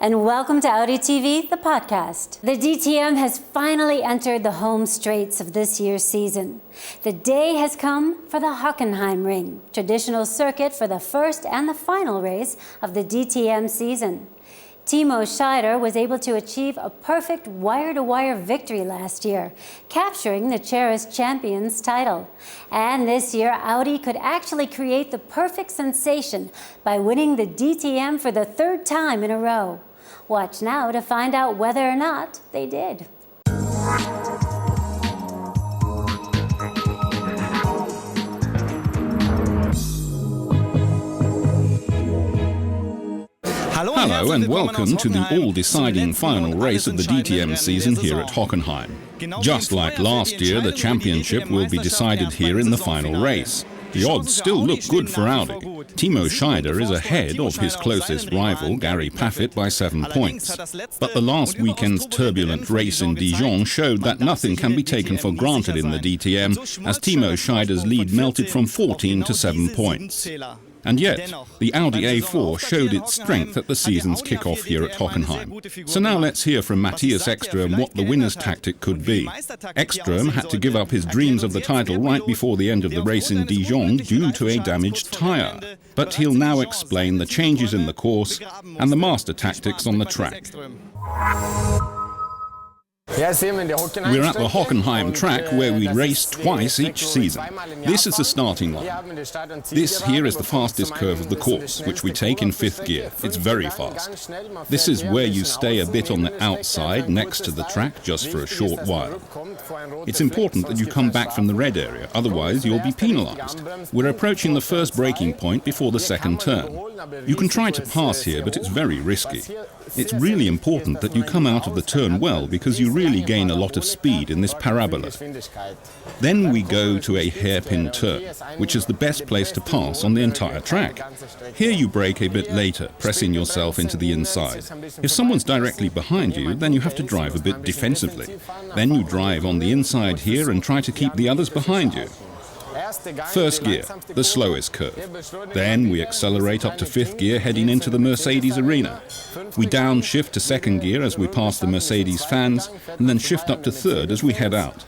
and welcome to Audi TV, the podcast. The DTM has finally entered the home straights of this year's season. The day has come for the Hockenheim Ring, traditional circuit for the first and the final race of the DTM season. Timo Scheider was able to achieve a perfect wire-to-wire victory last year, capturing the cherished champions title. And this year, Audi could actually create the perfect sensation by winning the DTM for the third time in a row. Watch now to find out whether or not they did. Hello and welcome to the all-deciding final race of the DTM season here at Hockenheim. Just like last year, the championship will be decided here in the final race. The odds still look good for Audi. Timo Scheider is ahead of his closest rival, Gary Paffett, by 7 points. But the last weekend's turbulent race in Dijon showed that nothing can be taken for granted in the DTM, as Timo Scheider's lead melted from 14 to 7 points. And yet, the Audi A4 showed its strength at the season's kickoff here at Hockenheim. So now let's hear from Matthias Ekström what the winner's tactic could be. Ekström had to give up his dreams of the title right before the end of the race in Dijon due to a damaged tyre. But he'll now explain the changes in the course and the master tactics on the track. We're at the Hockenheim track where we race twice each season. This is the starting line. This here is the fastest curve of the course, which we take in 5th gear. It's very fast. This is where you stay a bit on the outside next to the track just for a short while. It's important that you come back from the red area, otherwise you'll be penalized. We're approaching the first braking point before the second turn. You can try to pass here, but it's very risky. It's really important that you come out of the turn well, because you really gain a lot of speed in this parabola. Then we go to a hairpin turn, which is the best place to pass on the entire track. Here you brake a bit later, pressing yourself into the inside. If someone's directly behind you, then you have to drive a bit defensively. Then you drive on the inside here and try to keep the others behind you. First gear, the slowest curve. Then we accelerate up to 5th gear, heading into the Mercedes arena. We downshift to 2nd gear as we pass the Mercedes fans, and then shift up to 3rd as we head out.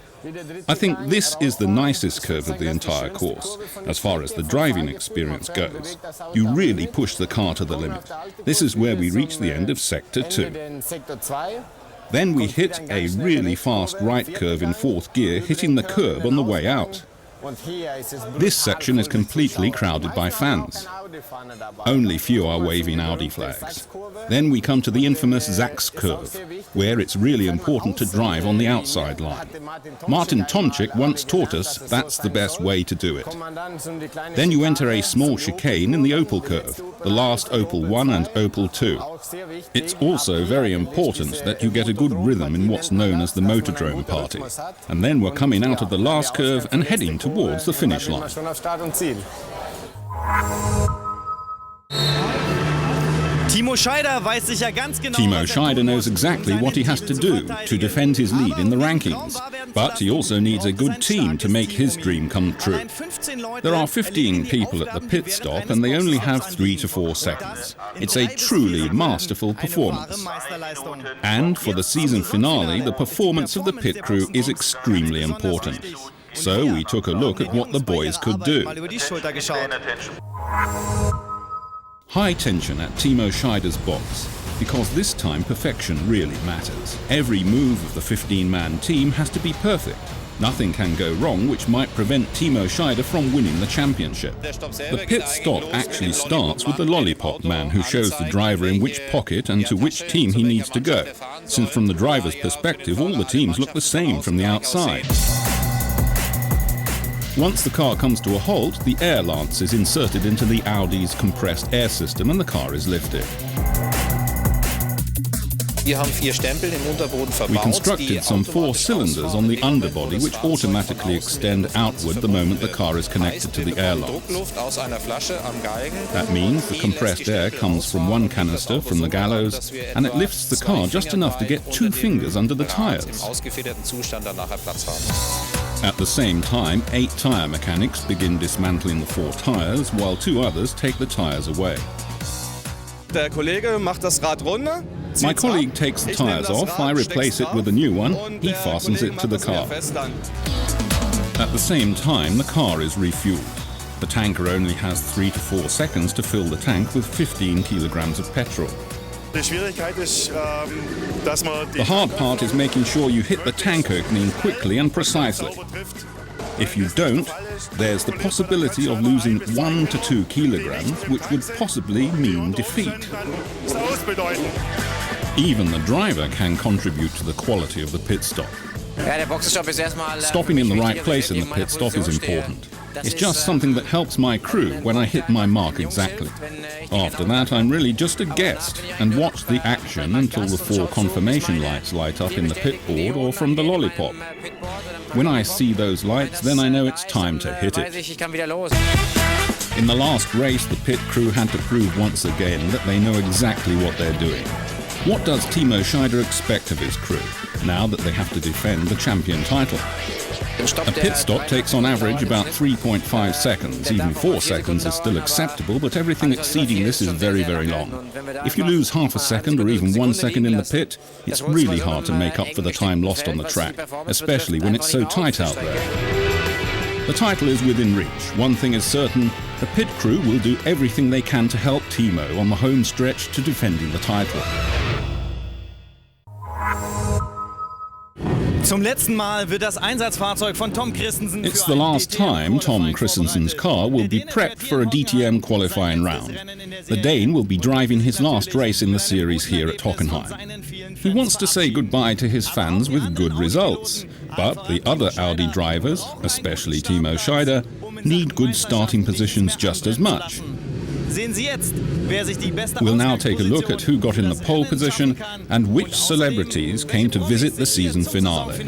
I think this is the nicest curve of the entire course, as far as the driving experience goes. You really push the car to the limit. This is where we reach the end of Sector 2. Then we hit a really fast right curve in 4th gear, hitting the curb on the way out. This section is completely crowded by fans. Only few are waving Audi flags. Then we come to the infamous Sachs curve, where it's really important to drive on the outside line. Martin Tomczyk once taught us that's the best way to do it. Then you enter a small chicane in the Opel curve, the last Opel 1 and Opel 2. It's also very important that you get a good rhythm in what's known as the Motordrome party. And then we're coming out of the last curve and heading towards the finish line. Timo Scheider knows exactly what he has to do to defend his lead in the rankings, but he also needs a good team to make his dream come true. There are 15 people at the pit stop and they only have 3 to 4 seconds. It's a truly masterful performance. And for the season finale, the performance of the pit crew is extremely important. So we took a look at what the boys could do. High tension at Timo Scheider's box, because this time perfection really matters. Every move of the 15-man team has to be perfect. Nothing can go wrong which might prevent Timo Scheider from winning the championship. The pit stop actually starts with the lollipop man, who shows the driver in which pocket and to which team he needs to go, since from the driver's perspective all the teams look the same from the outside. Once the car comes to a halt, the air lance is inserted into the Audi's compressed air system and the car is lifted. We constructed some 4 cylinders on the underbody which automatically extend outward the moment the car is connected to the air lance. That means the compressed air comes from one canister from the gallows and it lifts the car just enough to get 2 fingers under the tyres. At the same time, 8 tyre mechanics begin dismantling the 4 tyres, while 2 others take the tyres away. Der Kollege macht das Rad runter. My colleague takes the tyres off, I replace it with a new one, he fastens it to the car. At the same time, the car is refueled. The tanker only has 3 to 4 seconds to fill the tank with 15 kilograms of petrol. The hard part is making sure you hit the tank opening quickly and precisely. If you don't, there's the possibility of losing 1 to 2 kilograms, which would possibly mean defeat. Even the driver can contribute to the quality of the pit stop. Stopping in the right place in the pit stop is important. It's just something that helps my crew when I hit my mark exactly. After that, I'm really just a guest and watch the action until the 4 confirmation lights light up in the pit board or from the lollipop. When I see those lights, then I know it's time to hit it. In the last race, the pit crew had to prove once again that they know exactly what they're doing. What does Timo Scheider expect of his crew, now that they have to defend the champion title? A pit stop takes on average about 3.5 seconds. Even 4 seconds is still acceptable, but everything exceeding this is very, very long. If you lose half a second or even 1 second in the pit, it's really hard to make up for the time lost on the track, especially when it's so tight out there. The title is within reach. One thing is certain, the pit crew will do everything they can to help Timo on the home stretch to defending the title. Zum letzten Mal wird das Einsatzfahrzeug von Tom Christensen. It's the last time Tom Christensen's car will be prepped for a DTM qualifying round. The Dane will be driving his last race in the series here at Hockenheim. He wants to say goodbye to his fans with good results, but the other Audi drivers, especially Timo Scheider, need good starting positions just as much. We'll now take a look at who got in the pole position and which celebrities came to visit the season finale.